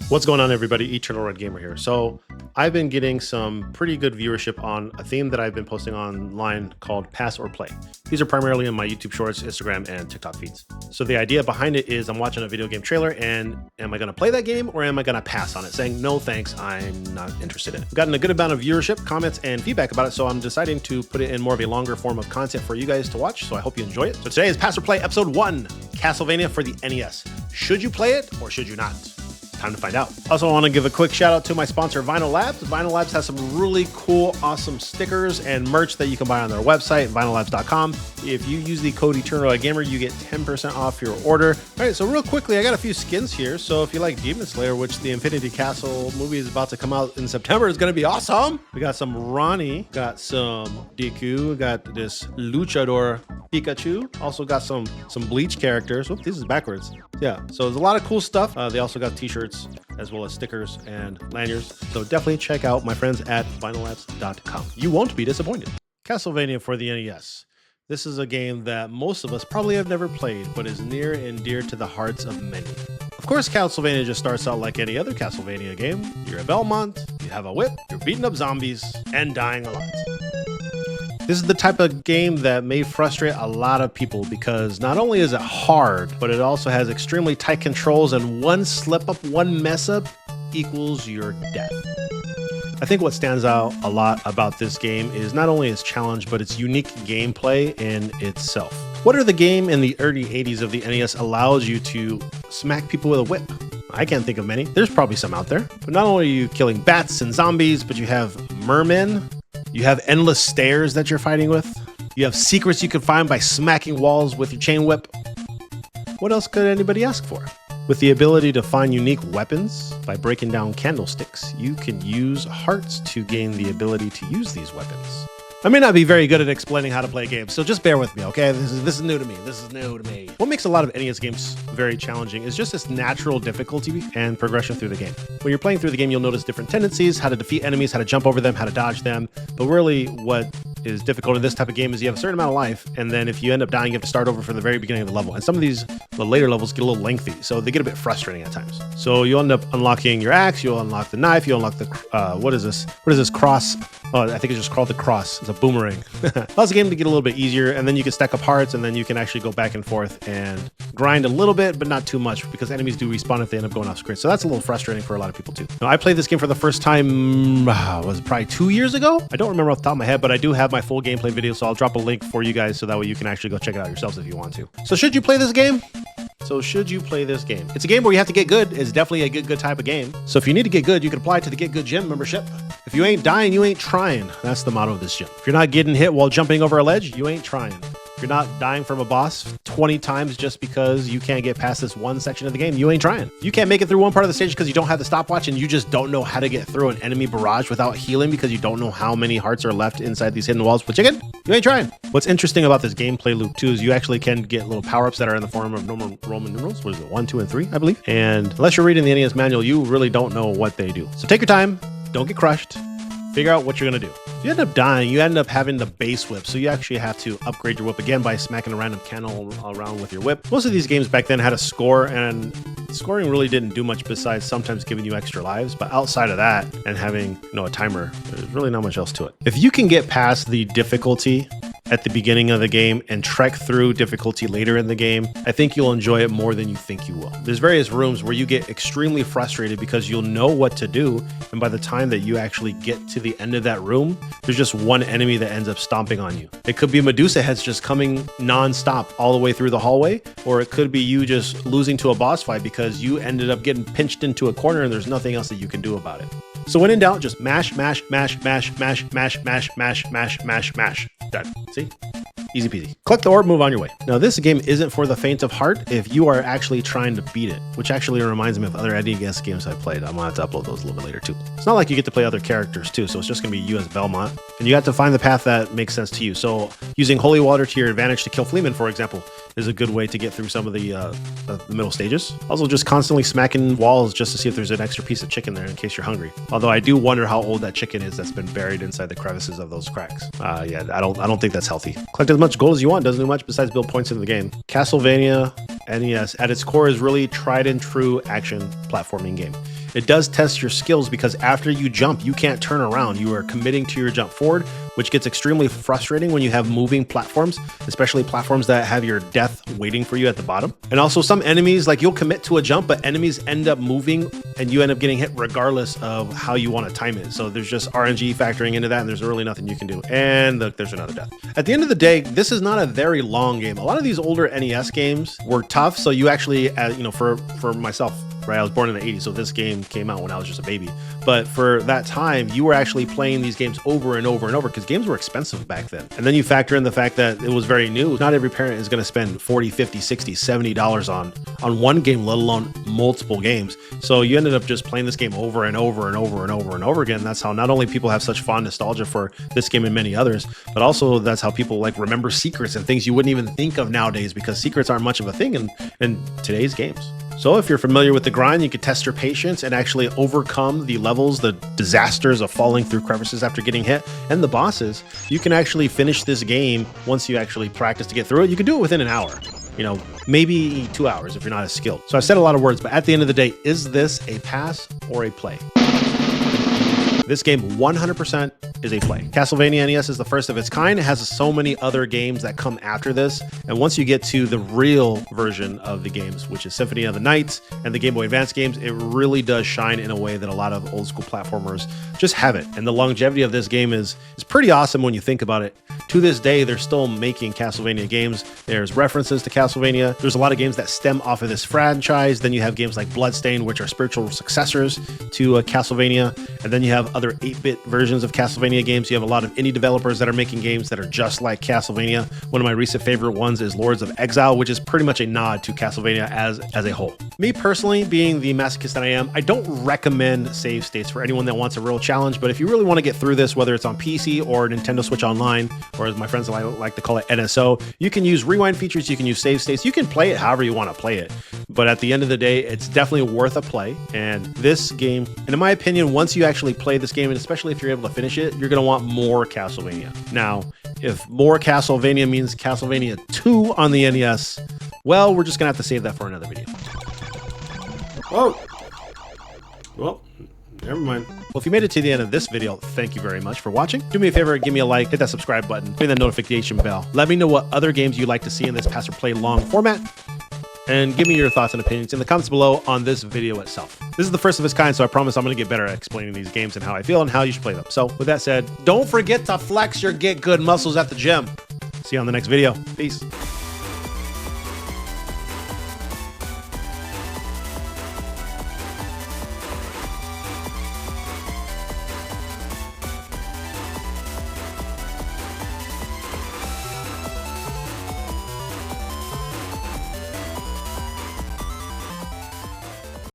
What's going on, everybody? Eternal Red Gamer here. So I've been getting some pretty good viewership on a theme that I've been posting online called Pass or Play. These are primarily in my YouTube Shorts, Instagram, and TikTok feeds. So the idea behind it is I'm watching a video game trailer and am I going to play that game or am I going to pass on it, saying, no thanks, I'm not interested in it. I've gotten a good amount of viewership, comments, and feedback about it, so I'm deciding to put it in more of a longer form of content for you guys to watch, so I hope you enjoy it. So today is Pass or Play Episode 1, Castlevania for the NES. Should you play it or should you not? Time to find out. Also, I want to give a quick shout out to my sponsor, Vinyl Labs. Vinyl Labs has some really cool, awesome stickers and merch that you can buy on their website, vinyllabs.com. If you use the code EternalRedGamer, you get 10% off your order. All right, so real quickly, I got a few skins here. So if you like Demon Slayer, which the Infinity Castle movie is about to come out in September, is going to be awesome. We got some Ronnie, got some Deku, got this Luchador Pikachu. Also got some Bleach characters. Whoop, this is backwards. Yeah, so there's a lot of cool stuff. They also got t-shirts as well as stickers and lanyards. So definitely check out my friends at vinyllabs.com. You won't be disappointed. Castlevania for the NES. This is a game that most of us probably have never played, but is near and dear to the hearts of many. Of course, Castlevania just starts out like any other Castlevania game. You're a Belmont, you have a whip, you're beating up zombies, and dying a lot. This is the type of game that may frustrate a lot of people because not only is it hard, but it also has extremely tight controls, and one slip up, one mess up equals your death. I think what stands out a lot about this game is not only its challenge, but its unique gameplay in itself. What are the game in the early 80s of the NES allows you to smack people with a whip? I can't think of many. There's probably some out there. But not only are you killing bats and zombies, but you have mermen. You have endless stairs that you're fighting with. You have secrets you can find by smacking walls with your chain whip. What else could anybody ask for? With the ability to find unique weapons by breaking down candlesticks, you can use hearts to gain the ability to use these weapons. I may not be very good at explaining how to play games, so just bear with me, okay? This is new to me. This is new to me. What makes a lot of NES games very challenging is just its natural difficulty and progression through the game. When you're playing through the game, you'll notice different tendencies, how to defeat enemies, how to jump over them, how to dodge them. But really, what is difficult in this type of game is you have a certain amount of life, and then if you end up dying, you have to start over from the very beginning of the level. And some of these, the later levels, get a little lengthy, so they get a bit frustrating at times. So you'll end up unlocking your axe, you'll unlock the knife, you'll unlock the, what is this? What is this cross? Oh, I think it's just called the cross. It's a boomerang. Allows the game to get a little bit easier, and then you can stack up hearts, and then you can actually go back and forth and grind a little bit, but not too much, because enemies do respawn if they end up going off screen. So that's a little frustrating for a lot of people too. Now, I played this game for the first time, was it probably 2 years ago? I don't remember off the top of my head, but I do have my full gameplay video, so I'll drop a link for you guys so that way you can actually go check it out yourselves if you want to. So should you play this game? It's a game where you have to get good. It's definitely a good type of game. So if you need to get good, you can apply to the Get Good Gym membership. If you ain't dying, you ain't trying. That's the motto of this gym. If you're not getting hit while jumping over a ledge, you ain't trying. If you're not dying from a boss 20 times just because you can't get past this one section of the game, you ain't trying. If you can't make it through one part of the stage because you don't have the stopwatch and you just don't know how to get through an enemy barrage without healing because you don't know how many hearts are left inside these hidden walls with chicken, you ain't trying. What's interesting about this gameplay loop too is you actually can get little power-ups that are in the form of normal Roman numerals. What is it? 1, 2, and 3, I believe. And unless you're reading the NES manual, you really don't know what they do. So take your time, don't get crushed, figure out what you're gonna do. If you end up dying, you end up having the base whip, so you actually have to upgrade your whip again by smacking a random candle around with your whip. Most of these games back then had a score, and scoring really didn't do much besides sometimes giving you extra lives, but outside of that and having, a timer, there's really not much else to it. If you can get past the difficulty at the beginning of the game and trek through difficulty later in the game, I think you'll enjoy it more than you think you will. There's various rooms where you get extremely frustrated because you'll know what to do, and by the time that you actually get to the end of that room, there's just one enemy that ends up stomping on you. It could be Medusa heads just coming non-stop all the way through the hallway, or it could be you just losing to a boss fight because you ended up getting pinched into a corner and there's nothing else that you can do about it. So when in doubt, just mash, mash, mash, mash, mash, mash, mash, mash, mash, mash, mash. Done. See? Easy peasy. Collect the orb, move on your way. Now, this game isn't for the faint of heart if you are actually trying to beat it, which actually reminds me of other NES games I played. I'm gonna have to upload those a little bit later too. It's not like you get to play other characters too, so it's just gonna be you as Belmont, and you have to find the path that makes sense to you. So using holy water to your advantage to kill Fleeman, for example, is a good way to get through some of the middle stages. Also, just constantly smacking walls just to see if there's an extra piece of chicken there in case you're hungry. Although I do wonder how old that chicken is that's been buried inside the crevices of those cracks. Yeah, I don't think that's healthy. Collect as much gold as you want. Doesn't do much besides build points in the game. Castlevania NES at its core is really tried and true action platforming game. It does test your skills because after you jump, you can't turn around. You are committing to your jump forward, which gets extremely frustrating when you have moving platforms, especially platforms that have your death waiting for you at the bottom. And also some enemies, like you'll commit to a jump, but enemies end up moving and you end up getting hit regardless of how you want to time it. So there's just RNG factoring into that, and there's really nothing you can do. And look, there's another death. At the end of the day, this is not a very long game. A lot of these older NES games were tough. So you actually, for myself, right? I was born in the 80s, so this game came out when I was just a baby. But for that time, you were actually playing these games over and over and over because games were expensive back then. And then you factor in the fact that it was very new. Not every parent is going to spend $40, $50, $60, $70 on one game, let alone multiple games. So you ended up just playing this game over and over and over and over and over again. That's how not only people have such fond nostalgia for this game and many others, but also that's how people like remember secrets and things you wouldn't even think of nowadays because secrets aren't much of a thing in today's games. So if you're familiar with the grind, you can test your patience and actually overcome the levels, the disasters of falling through crevices after getting hit, and the bosses. You can actually finish this game once you actually practice to get through it. You can do it within an hour, maybe 2 hours if you're not as skilled. So I've said a lot of words, but at the end of the day, is this a pass or a play? This game 100% is a play. Castlevania NES is the first of its kind. It has so many other games that come after this. And once you get to the real version of the games, which is Symphony of the Night and the Game Boy Advance games, it really does shine in a way that a lot of old school platformers just haven't. And the longevity of this game is pretty awesome when you think about it. To this day, they're still making Castlevania games. There's references to Castlevania. There's a lot of games that stem off of this franchise. Then you have games like Bloodstained, which are spiritual successors to Castlevania. And then you have other 8-bit versions of Castlevania games. You have a lot of indie developers that are making games that are just like Castlevania. One of my recent favorite ones is Lords of Exile, which is pretty much a nod to Castlevania as a whole. Me personally, being the masochist that I am, I don't recommend save states for anyone that wants a real challenge, but if you really want to get through this, whether it's on PC or Nintendo Switch Online, or as my friends like to call it, NSO, you can use rewind features, you can use save states, you can play it however you want to play it. But at the end of the day, it's definitely worth a play. And this game, and in my opinion, once you actually play this game, and especially if you're able to finish it, you're going to want more Castlevania. Now, if more Castlevania means Castlevania 2 on the NES, well, we're just going to have to save that for another video. Oh, well, never mind. Well, if you made it to the end of this video, thank you very much for watching. Do me a favor, give me a like, hit that subscribe button, ring that notification bell. Let me know what other games you'd like to see in this pass or play long format, and give me your thoughts and opinions in the comments below on this video itself. This is the first of its kind, so I promise I'm going to get better at explaining these games and how I feel and how you should play them. So with that said, don't forget to flex your get good muscles at the gym. See you on the next video. Peace.